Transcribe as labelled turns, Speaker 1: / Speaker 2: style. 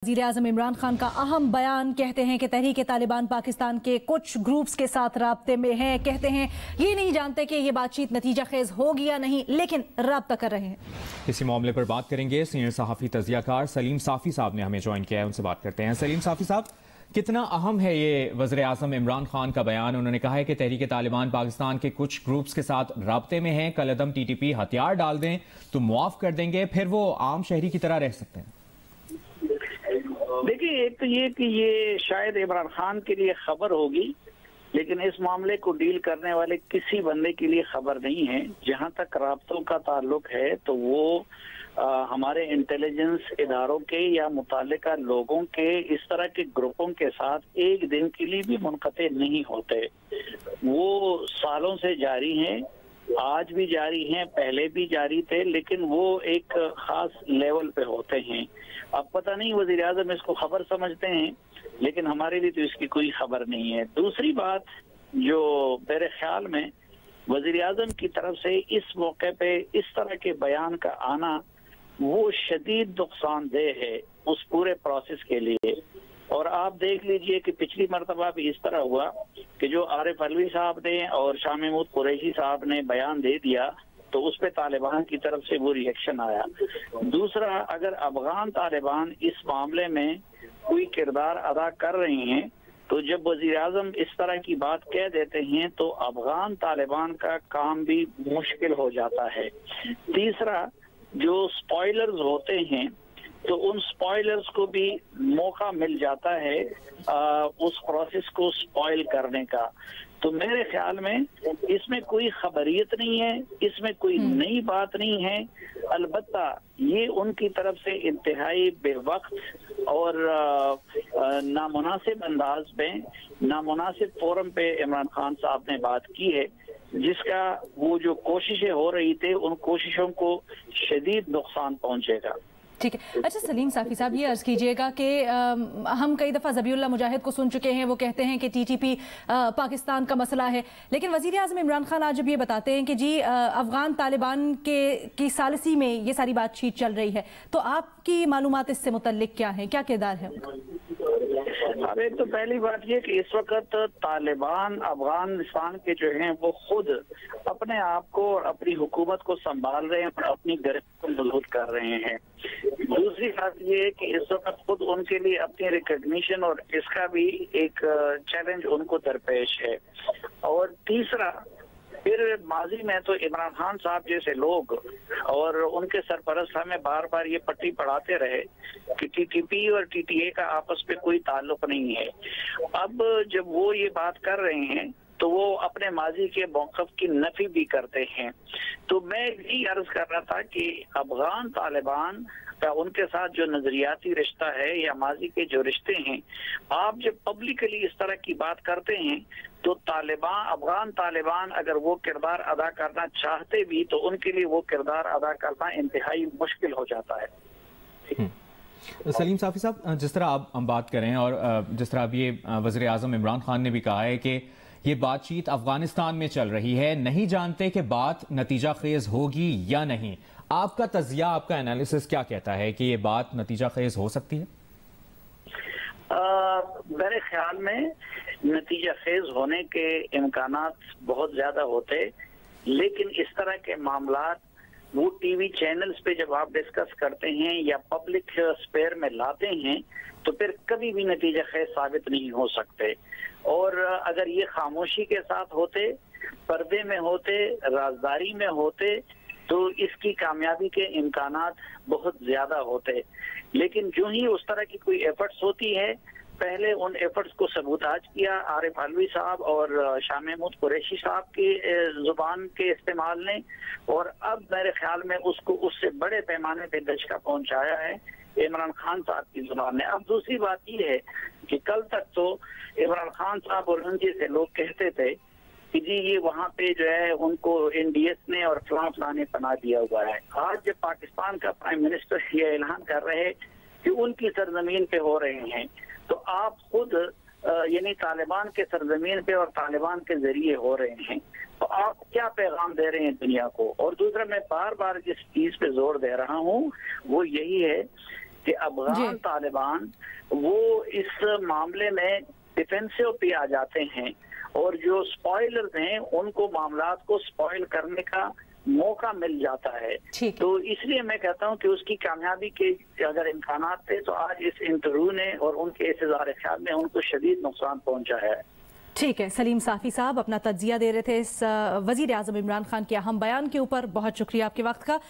Speaker 1: वज़ीर-ए-आज़म इमरान खान का अहम बयान। कहते हैं कि तहरीक तालिबान पाकिस्तान के कुछ ग्रुप्स के साथ राब्ते में है। कहते हैं ये नहीं जानते कि ये बातचीत नतीजा खेज होगी या नहीं, लेकिन राब्ता कर रहे हैं।
Speaker 2: इसी मामले पर बात करेंगे। सीनियर सहाफ़ी तज़कियाकार सलीम साफ़ी साहब ने हमें ज्वाइन किया है, उनसे बात करते हैं। सलीम साफ़ी साहब, कितना अहम है ये वज़ीर-ए-आज़म इमरान खान का बयान? उन्होंने कहा है कि तहरीक तालिबान पाकिस्तान के कुछ ग्रुप्स के साथ राब्ते में है, कलअदम TTP हथियार डाल दें तो मुआफ़ कर देंगे, फिर वो आम शहरी की तरह रह सकते हैं।
Speaker 3: देखिए, एक तो ये कि ये शायद इमरान खान के लिए खबर होगी, लेकिन इस मामले को डील करने वाले किसी बंदे के लिए खबर नहीं है। जहां तक राब्तों का ताल्लुक है तो वो हमारे इंटेलिजेंस इदारों के या मुताल्लिका लोगों के इस तरह के ग्रुपों के साथ एक दिन के लिए भी मुनक़ते नहीं होते। वो सालों से जारी हैं, आज भी जारी हैं, पहले भी जारी थे, लेकिन वो एक खास लेवल पे होते हैं। अब पता नहीं वज़ीर आज़म इसको खबर समझते हैं, लेकिन हमारे लिए तो इसकी कोई खबर नहीं है। दूसरी बात जो मेरे ख्याल में वज़ीर आज़म की तरफ से इस मौके पे इस तरह के बयान का आना वो शदीद नुकसानदेह है उस पूरे प्रोसेस के लिए। और आप देख लीजिए कि पिछली मरतबा भी इस तरह हुआ कि जो आरिफ अलवी साहब ने और शाह महमूद कुरैशी साहब ने बयान दे दिया तो उस पे तालिबान की तरफ से वो रिएक्शन आया। दूसरा, अगर अफगान तालिबान इस मामले में कोई किरदार अदा कर रहे हैं तो जब वज़ीर आज़म इस तरह की बात कह देते हैं तो अफगान तालिबान का काम भी मुश्किल हो जाता है। तीसरा, जो स्पॉयलर्स होते हैं तो उन स्पॉयलर्स को भी मौका मिल जाता है उस प्रोसेस को स्पॉइल करने का। तो मेरे ख्याल में इसमें कोई खबरियत नहीं है, इसमें कोई नई बात नहीं है। अलबत्ता ये उनकी तरफ से इंतहाई बेवक्त और नामुनासिब अंदाज में, नामुनासिब फोरम पे इमरान खान साहब ने बात की है, जिसका वो जो कोशिशें हो रही थी उन कोशिशों को शदीद नुकसान पहुंचेगा।
Speaker 1: ठीक है। अच्छा सलीम साफ़ी साहब, ये अर्ज़ कीजिएगा कि हम कई दफ़ा ज़बीउल्लाह मुजाहिद को सुन चुके हैं, वो कहते हैं कि TTP पाकिस्तान का मसला है, लेकिन वज़ीर-ए-आज़म इमरान खान आज जब ये बताते हैं कि जी अफ़गान तालिबान की सालिसी में ये सारी बातचीत चल रही है, तो आपकी मालूमात इससे मुतल्लिक क्या है, क्या किरदार है उनका?
Speaker 3: अब एक तो पहली बात ये कि इस वक्त तालिबान अफगानिस्तान के जो हैं वो खुद अपने आप को और अपनी हुकूमत को संभाल रहे हैं और अपनी गिरफ्त को मजबूत कर रहे हैं। दूसरी बात ये है कि इस वक्त खुद उनके लिए अपनी रिकॉग्निशन और इसका भी एक चैलेंज उनको दरपेश है। और तीसरा, फिर माजी में तो इमरान खान साहब जैसे लोग और उनके सरपरस्त हमें बार बार ये पट्टी पढ़ाते रहे कि TTP और TTA का आपस में कोई ताल्लुक नहीं है। अब जब वो ये बात कर रहे हैं तो वो अपने माजी के मौक़िफ़ की नफी भी करते हैं। तो मैं यही अर्ज कर रहा था कि अफगान तालिबान का उनके साथ जो नजरियाती रिश्ता है या माजी के जो रिश्ते हैं, आप जब पब्लिकली इस तरह की बात करते हैं तो अफगान तालिबान अगर वो किरदार अदा करना चाहते भी तो उनके लिए वो किरदार अदा करना इंतहाई मुश्किल हो जाता है।
Speaker 2: सलीम साफ़ी साहब, जिस तरह आप हम बात करें और जिस तरह अब ये वज़ीर-ए-आज़म इमरान खान ने भी कहा है कि ये बातचीत अफगानिस्तान में चल रही है, नहीं जानते कि बात नतीजा खेज होगी या नहीं, आपका तज़किया, आपका एनालिसिस क्या कहता है कि ये बात नतीजा खेज हो सकती है?
Speaker 3: मेरे ख्याल में नतीजा खेज होने के इम्कानात बहुत ज्यादा होते, लेकिन इस तरह के मामलात वो टीवी चैनल्स पे जब आप डिस्कस करते हैं या पब्लिक स्पेयर में लाते हैं तो फिर कभी भी नतीजा खेज साबित नहीं हो सकते। और अगर ये खामोशी के साथ होते, पर्दे में होते, राजदारी में होते तो इसकी कामयाबी के इम्कानात बहुत ज्यादा होते। लेकिन जो ही उस तरह की कोई एफर्ट्स होती है, पहले उन एफर्ट्स को सबूताज किया आरिफ अलवी साहब और शाह महमूद कुरैशी साहब की जुबान के इस्तेमाल ने, और अब मेरे ख्याल में उसको उससे बड़े पैमाने पे दचका पहुंचाया है इमरान खान साहब की जुबान ने। अब दूसरी बात ये है कि कल तक तो इमरान खान साहब और उन जैसे लोग कहते थे कि जी ये वहाँ पे जो है उनको NDS ने और फलां ने पना दिया हुआ है। आज जब पाकिस्तान का प्राइम मिनिस्टर ये ऐलान कर रहे हैं कि उनकी सरजमीन पे हो रहे हैं, तो आप खुद यानी तालिबान के सरजमीन पे और तालिबान के जरिए हो रहे हैं, तो आप क्या पैगाम दे रहे हैं दुनिया को? और दूसरा, मैं बार बार जिस चीज पे जोर दे रहा हूँ वो यही है कि अफगान तालिबान वो इस मामले में डिफेंसिव पे आ जाते हैं और जो स्पॉयलर्स हैं उनको मामलात को स्पॉइल करने का मौका मिल जाता है। तो इसलिए मैं कहता हूं कि उसकी कामयाबी के अगर इम्कानात थे तो आज इस इंटरव्यू ने और उनके इस इज़हार ख्याल ने उनको शदीद नुकसान पहुंचा है।
Speaker 1: ठीक है, सलीम साफ़ी साहब अपना तज्जिया दे रहे थे इस वज़ीर आज़म इमरान खान के अहम बयान के ऊपर। बहुत शुक्रिया आपके वक्त का।